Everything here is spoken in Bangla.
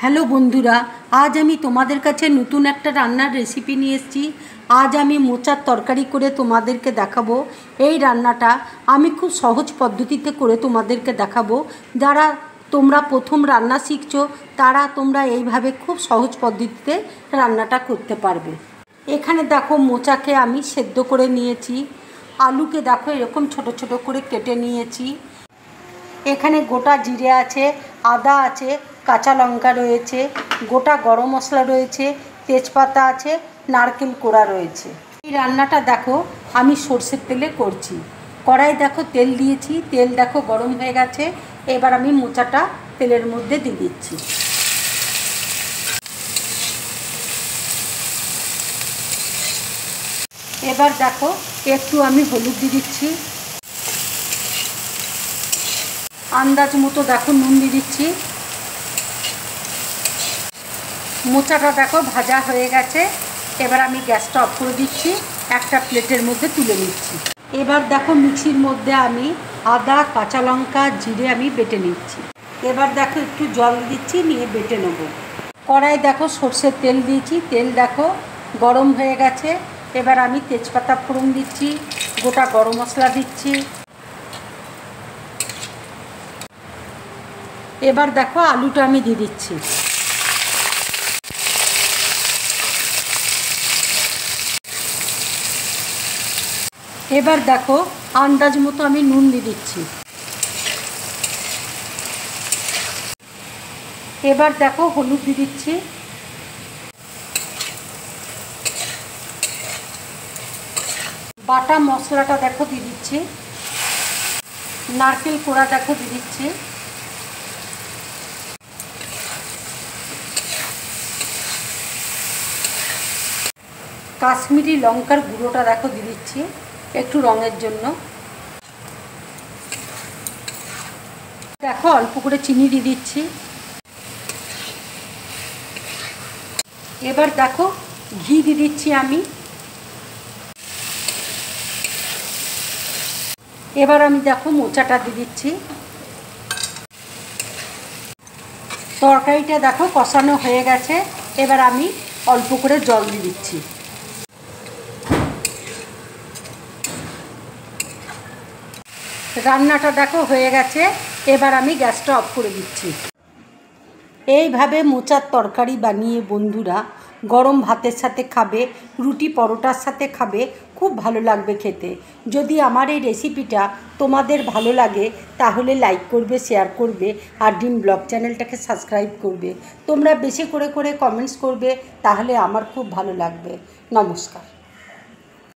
হ্যালো বন্ধুরা, আজ আমি তোমাদের কাছে নতুন একটা রান্নার রেসিপি নিয়ে এসেছি। আজ আমি মোচার তরকারি করে তোমাদেরকে দেখাবো। এই রান্নাটা আমি খুব সহজ পদ্ধতিতে করে তোমাদেরকে দেখাবো। যারা তোমরা প্রথম রান্না শিখছো তারা তোমরা এইভাবে খুব সহজ পদ্ধতিতে রান্নাটা করতে পারবে। এখানে দেখো মোচাকে আমি সেদ্ধ করে নিয়েছি, আলুকে দেখো এরকম ছোট ছোট করে কেটে নিয়েছি। এখানে গোটা জিরে আছে, আদা আছে, কাঁচা লঙ্কা রয়েছে, গোটা গরম মশলা রয়েছে, তেজপাতা আছে, নারকেল কোড়া রয়েছে। এই রান্নাটা দেখো আমি সর্ষের তেলে করছি। কড়াই দেখো তেল দিয়েছি, তেল দেখো গরম হয়ে গেছে। এবার আমি মোচাটা তেলের মধ্যে দিয়ে দিচ্ছি। এবার দেখো একটু আমি হলুদ দিয়ে দিচ্ছি, আন্দাজ মতো দেখো নুন দিয়ে দিচ্ছি। মোচাটা দেখো ভাজা হয়ে গেছে। এবার আমি গ্যাসটা অফ করে দিচ্ছি, একটা প্লেটের মধ্যে তুলে নিচ্ছি। এবার দেখো মিক্সির মধ্যে আমি আদা, কাঁচা লঙ্কা, জিরে আমি বেটে নিচ্ছি। এবার দেখো একটু জল দিচ্ছি, নিয়ে বেটে নেব। কড়াই দেখো সর্ষের তেল দিয়েছি, তেল দেখো গরম হয়ে গেছে। এবার আমি তেজপাতা ফোড়ন দিচ্ছি, গোটা গরম মশলা দিচ্ছি। এবার দেখো আলুটা আমি দিয়ে দিচ্ছি। এবার দেখো আন্দাজ মতো আমি নুন দিয়ে দিচ্ছি। এবার দেখো হলুদ দিয়ে দিচ্ছি। বাটা মশলাটা দেখো দিয়ে দিচ্ছি। নারকেল কোড়া দেখো দিয়ে দিচ্ছি। কাশ্মীরি লঙ্কার গুঁড়োটা দেখো দিয়ে দিচ্ছি একটু রঙের জন্য। দেখো অল্প করে চিনি দিয়ে দিচ্ছি। এবার দেখো ঘি দিয়ে দিচ্ছি আমি। এবার আমি দেখো মোচাটা দিয়ে দিচ্ছি। তরকারিটা দেখো কষানো হয়ে গেছে। এবার আমি অল্প করে জল দিয়ে দিচ্ছি। রান্নাটা দেখো হয়ে গেছে। এবার আমি গ্যাসটা অফ করে দিচ্ছি। এইভাবে মোচার তরকারি বানিয়ে বন্ধুরা গরম ভাতের সাথে খাবে, রুটি পরোটার সাথে খাবে, খুব ভালো লাগবে খেতে। যদি আমার এই রেসিপিটা তোমাদের ভালো লাগে তাহলে লাইক করবে, শেয়ার করবে, আর ডিম ব্লগ চ্যানেলটাকে সাবস্ক্রাইব করবে। তোমরা বেশি করে কমেন্টস করবে, তাহলে আমার খুব ভালো লাগবে। নমস্কার।